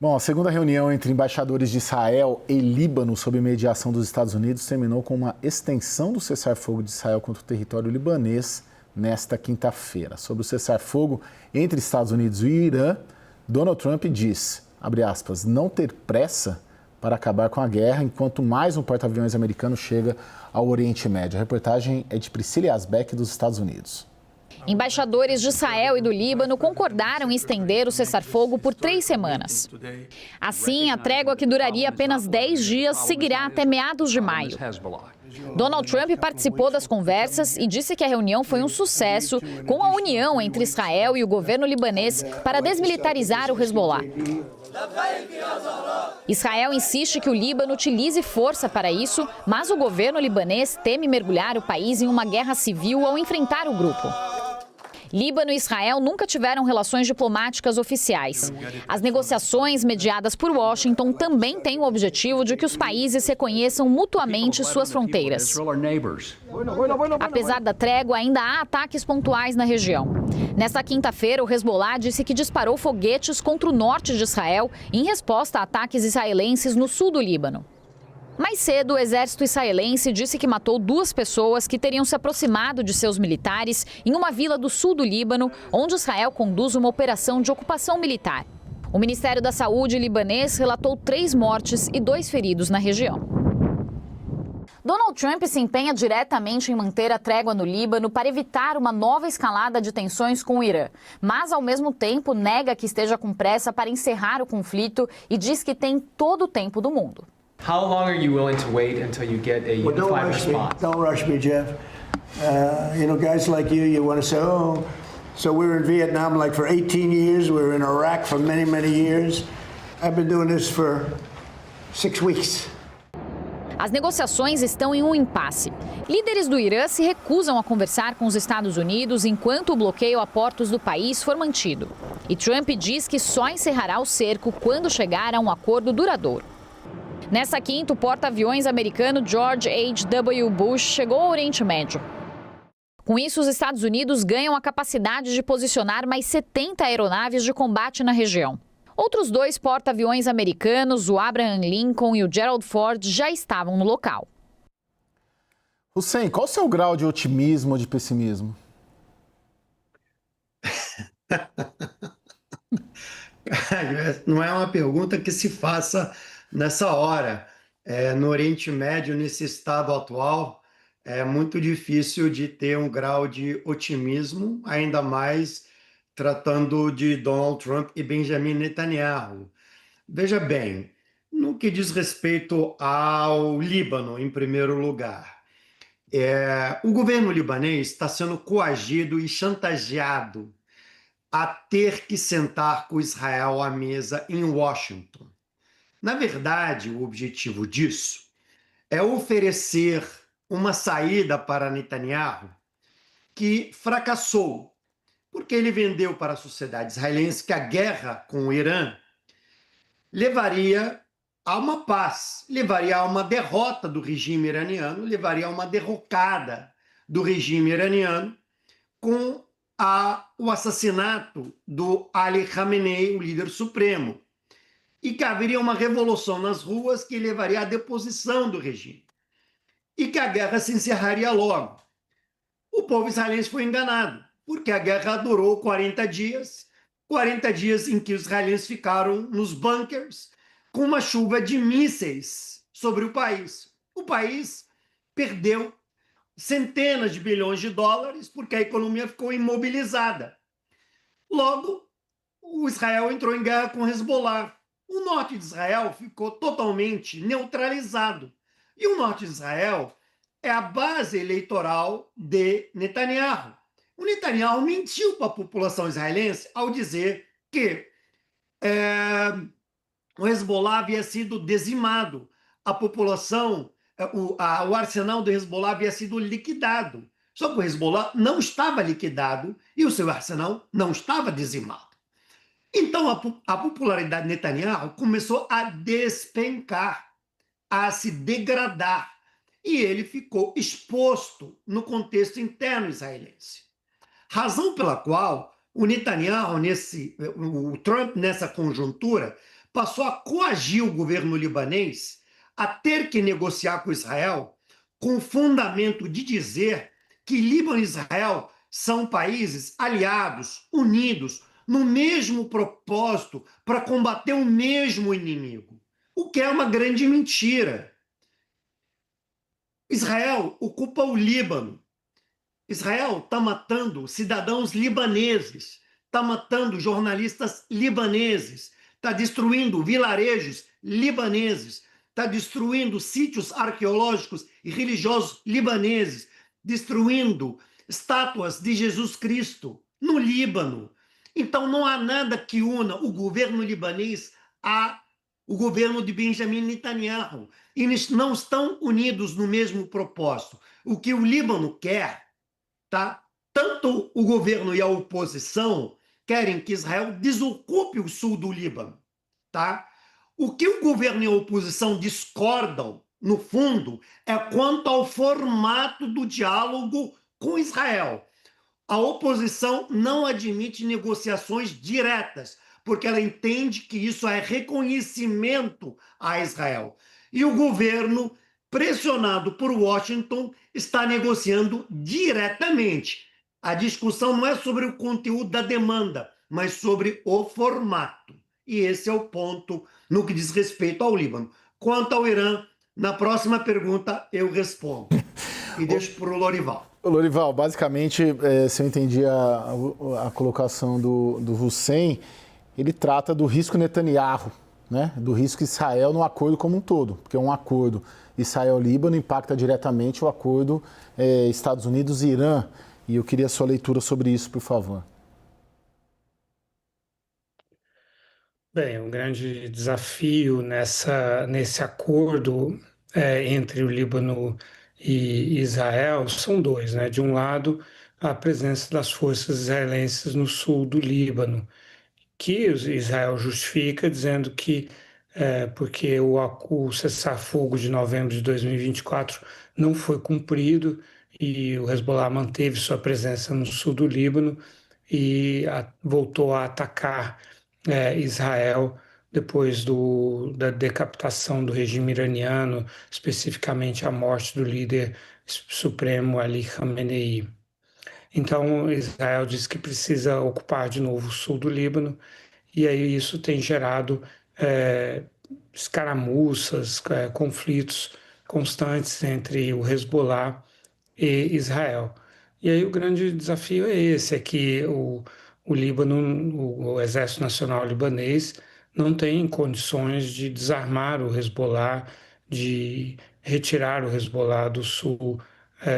Bom, a segunda reunião entre embaixadores de Israel e Líbano sob mediação dos Estados Unidos terminou com uma extensão do cessar-fogo de Israel contra o território libanês nesta quinta-feira. Sobre o cessar-fogo entre Estados Unidos e Irã, Donald Trump diz, abre aspas, não ter pressa para acabar com a guerra enquanto mais um porta-aviões americano chega ao Oriente Médio. A reportagem é de Priscila Yazbek, dos Estados Unidos. Embaixadores de Israel e do Líbano concordaram em estender o cessar-fogo por 3 semanas. Assim, a trégua, que duraria apenas 10 dias, seguirá até meados de maio. Donald Trump participou das conversas e disse que a reunião foi um sucesso, com a união entre Israel e o governo libanês para desmilitarizar o Hezbollah. Israel insiste que o Líbano utilize força para isso, mas o governo libanês teme mergulhar o país em uma guerra civil ao enfrentar o grupo. Líbano e Israel nunca tiveram relações diplomáticas oficiais. As negociações mediadas por Washington também têm o objetivo de que os países reconheçam mutuamente suas fronteiras. Apesar da trégua, ainda há ataques pontuais na região. Nesta quinta-feira, o Hezbollah disse que disparou foguetes contra o norte de Israel em resposta a ataques israelenses no sul do Líbano. Mais cedo, o exército israelense disse que matou 2 pessoas que teriam se aproximado de seus militares em uma vila do sul do Líbano, onde Israel conduz uma operação de ocupação militar. O Ministério da Saúde libanês relatou 3 mortes e 2 feridos na região. Donald Trump se empenha diretamente em manter a trégua no Líbano para evitar uma nova escalada de tensões com o Irã, mas, ao mesmo tempo, nega que esteja com pressa para encerrar o conflito e diz que tem todo o tempo do mundo. How long are you willing to wait until you get a unified response? Don't rush me, Jeff. Guys like you want to say, oh, so we were in Vietnam like for 18 years, we were in Iraq for many, many years. I've been doing this for 6 weeks. As negociações estão em um impasse. Líderes do Irã se recusam a conversar com os Estados Unidos enquanto o bloqueio a portos do país for mantido. E Trump diz que só encerrará o cerco quando chegar a um acordo duradouro. Nessa quinta, o porta-aviões americano George H.W. Bush chegou ao Oriente Médio. Com isso, os Estados Unidos ganham a capacidade de posicionar mais 70 aeronaves de combate na região. Outros 2 porta-aviões americanos, o Abraham Lincoln e o Gerald Ford, já estavam no local. Hussein, qual o seu grau de otimismo ou de pessimismo? Não é uma pergunta que se faça nessa hora. No Oriente Médio, nesse estado atual, é muito difícil de ter um grau de otimismo, ainda mais tratando de Donald Trump e Benjamin Netanyahu. Veja bem, no que diz respeito ao Líbano, em primeiro lugar, o governo libanês está sendo coagido e chantageado a ter que sentar com Israel à mesa em Washington. Na verdade, o objetivo disso é oferecer uma saída para Netanyahu que fracassou, porque ele vendeu para a sociedade israelense que a guerra com o Irã levaria a uma paz, levaria a uma derrota do regime iraniano, levaria a uma derrocada do regime iraniano com o assassinato do Ali Khamenei, o líder supremo, e que haveria uma revolução nas ruas que levaria à deposição do regime e que a guerra se encerraria logo. O povo israelense foi enganado, porque a guerra durou 40 dias em que os israelenses ficaram nos bunkers com uma chuva de mísseis sobre o país. O país perdeu centenas de bilhões de dólares porque a economia ficou imobilizada. Logo, o Israel entrou em guerra com o Hezbollah. O norte de Israel ficou totalmente neutralizado. E o norte de Israel é a base eleitoral de Netanyahu. O Netanyahu mentiu para a população israelense ao dizer que o Hezbollah havia sido dizimado, a população, o arsenal do Hezbollah havia sido liquidado. Só que o Hezbollah não estava liquidado e o seu arsenal não estava dizimado. Então, a popularidade de Netanyahu começou a despencar, a se degradar, e ele ficou exposto no contexto interno israelense. Razão pela qual o Netanyahu, o Trump, nessa conjuntura, passou a coagir o governo libanês a ter que negociar com Israel com o fundamento de dizer que Líbano e Israel são países aliados, unidos, no mesmo propósito para combater o mesmo inimigo, o que é uma grande mentira. Israel ocupa o Líbano. Israel está matando cidadãos libaneses, está matando jornalistas libaneses, está destruindo vilarejos libaneses, está destruindo sítios arqueológicos e religiosos libaneses, destruindo estátuas de Jesus Cristo no Líbano. Então não há nada que una o governo libanês ao governo de Benjamin Netanyahu. Eles não estão unidos no mesmo propósito. O que o Líbano quer, tá? Tanto o governo e a oposição querem que Israel desocupe o sul do Líbano, tá? O que o governo e a oposição discordam, no fundo, é quanto ao formato do diálogo com Israel. A oposição não admite negociações diretas, porque ela entende que isso é reconhecimento a Israel. E o governo, pressionado por Washington, está negociando diretamente. A discussão não é sobre o conteúdo da demanda, mas sobre o formato. E esse é o ponto no que diz respeito ao Líbano. Quanto ao Irã, na próxima pergunta eu respondo. E deixo para o Lorival. Lorival, basicamente, se eu entendi a colocação do Hussein, ele trata do risco Netanyahu, né? Do risco Israel no acordo como um todo, porque um acordo Israel-Líbano impacta diretamente o acordo Estados Unidos-Irã. E eu queria a sua leitura sobre isso, por favor. Bem, um grande desafio nesse acordo entre o Líbano e Israel são dois, né? De um lado, a presença das forças israelenses no sul do Líbano, que Israel justifica dizendo que porque o cessar-fogo de novembro de 2024 não foi cumprido e o Hezbollah manteve sua presença no sul do Líbano e voltou a atacar Israel depois da decapitação do regime iraniano, especificamente a morte do líder supremo Ali Khamenei. Então, Israel diz que precisa ocupar de novo o sul do Líbano, e aí isso tem gerado escaramuças, conflitos constantes entre o Hezbollah e Israel. E aí o grande desafio é esse, é que o Líbano, o Exército Nacional Libanês, não tem condições de desarmar o Hezbollah, de retirar o Hezbollah do sul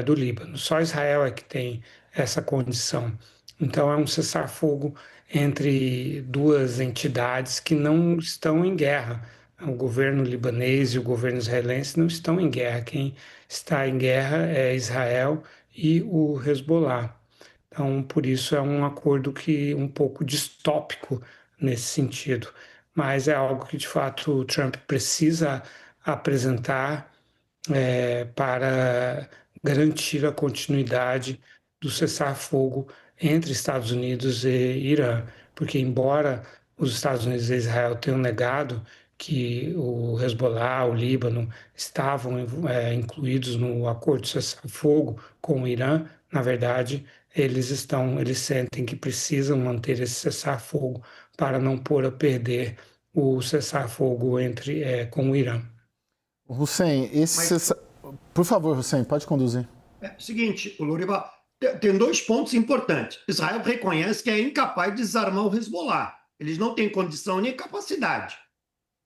do Líbano. Só Israel é que tem essa condição. Então é um cessar-fogo entre duas entidades que não estão em guerra. O governo libanês e o governo israelense não estão em guerra. Quem está em guerra é Israel e o Hezbollah. Então, por isso é um acordo um pouco distópico nesse sentido. Mas é algo que, de fato, o Trump precisa apresentar para garantir a continuidade do cessar-fogo entre Estados Unidos e Irã. Porque, embora os Estados Unidos e Israel tenham negado que o Hezbollah, o Líbano, estavam incluídos no acordo de cessar-fogo com o Irã, na verdade, eles sentem que precisam manter esse cessar-fogo para não pôr a perder o cessar-fogo com o Irã. Hussein, por favor, Hussein, pode conduzir. Seguinte, o Lorival, tem dois pontos importantes. Israel reconhece que é incapaz de desarmar o Hezbollah. Eles não têm condição nem capacidade.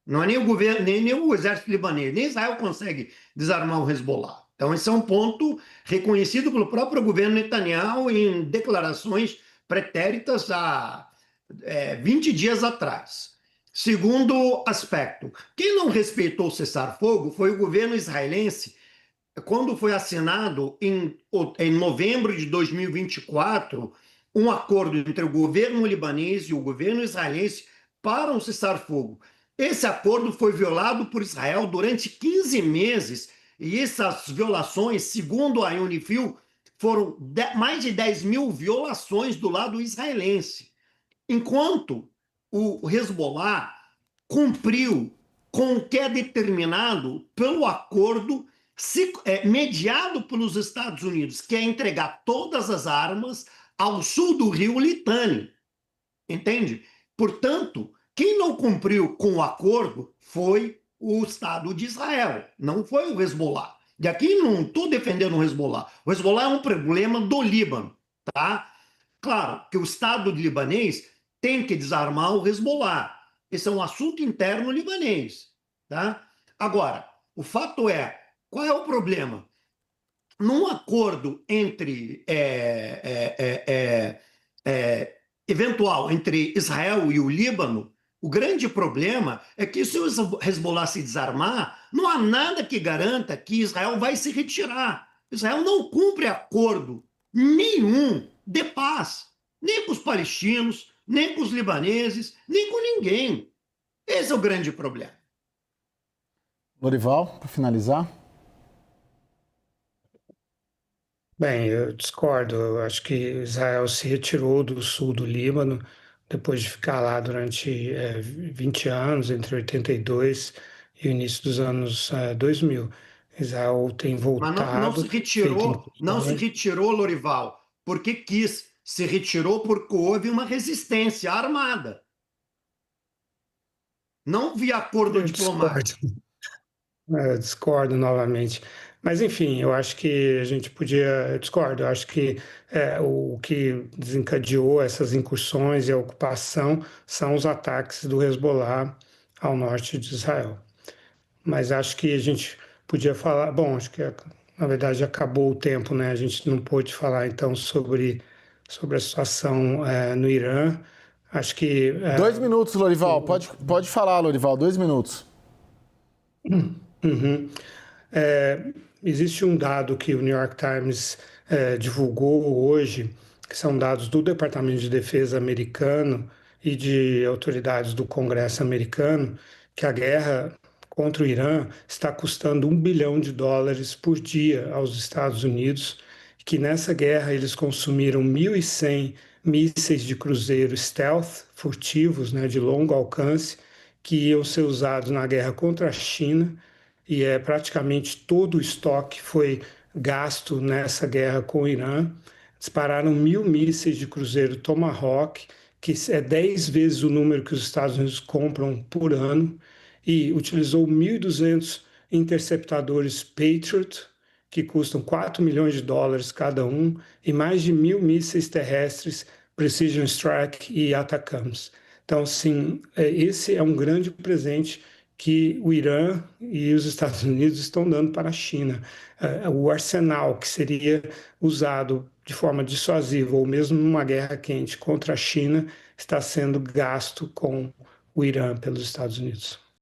Não é nem o governo, nem o exército libanês, nem Israel consegue desarmar o Hezbollah. Então, esse é um ponto reconhecido pelo próprio governo Netanyahu em declarações pretéritas há 20 dias atrás. Segundo aspecto, quem não respeitou o cessar-fogo foi o governo israelense, quando foi assinado em novembro de 2024 um acordo entre o governo libanês e o governo israelense para um cessar-fogo. Esse acordo foi violado por Israel durante 15 meses, e essas violações, segundo a Unifil, foram mais de 10 mil violações do lado israelense. Enquanto o Hezbollah cumpriu com o que é determinado pelo acordo mediado pelos Estados Unidos, que é entregar todas as armas ao sul do rio Litani, entende? Portanto, quem não cumpriu com o acordo foi o Estado de Israel, não foi o Hezbollah. E aqui não estou defendendo o Hezbollah. O Hezbollah é um problema do Líbano, tá? Claro que o Estado libanês tem que desarmar o Hezbollah. Esse é um assunto interno libanês, tá? Agora, o fato é, qual é o problema? Num acordo eventual entre Israel e o Líbano, o grande problema é que se o Hezbollah se desarmar, não há nada que garanta que Israel vai se retirar. Israel não cumpre acordo nenhum de paz, nem com os palestinos, nem com os libaneses, nem com ninguém. Esse é o grande problema. Lorival, para finalizar. Bem, eu discordo. Eu acho que Israel se retirou do sul do Líbano depois de ficar lá durante 20 anos, entre 82 e o início dos anos 2000. Israel tem Mas não se voltado, feito não se incursões. retirou, Lorival, porque quis. Se retirou porque houve uma resistência armada. Não via acordo Eu diplomático. discordo. Eu discordo novamente. Mas, enfim, eu acho que a gente podia. Eu discordo. Eu acho que o que desencadeou essas incursões e a ocupação são os ataques do Hezbollah ao norte de Israel. Mas acho que a gente podia falar. Bom, acho que na verdade acabou o tempo, né? A gente não pôde falar então sobre a situação no Irã. Acho que. 2 minutos, Lorival. Pode falar, Lorival. 2 minutos. Uhum. Existe um dado que o New York Times divulgou hoje, que são dados do Departamento de Defesa americano e de autoridades do Congresso americano, que a guerra contra o Irã está custando $1 bilhão por dia aos Estados Unidos, que nessa guerra eles consumiram 1.100 mísseis de cruzeiro stealth, furtivos, né, de longo alcance, que iam ser usados na guerra contra a China, e praticamente todo o estoque foi gasto nessa guerra com o Irã. Dispararam 1.000 mísseis de cruzeiro Tomahawk, que é 10 vezes o número que os Estados Unidos compram por ano, e utilizou 1.200 interceptadores Patriot, que custam $4 milhões cada um, e mais de 1.000 mísseis terrestres Precision Strike e Atacams. Então, sim, esse é um grande presente que o Irã e os Estados Unidos estão dando para a China. O arsenal que seria usado de forma dissuasiva ou mesmo numa guerra quente contra a China está sendo gasto com o Irã pelos Estados Unidos.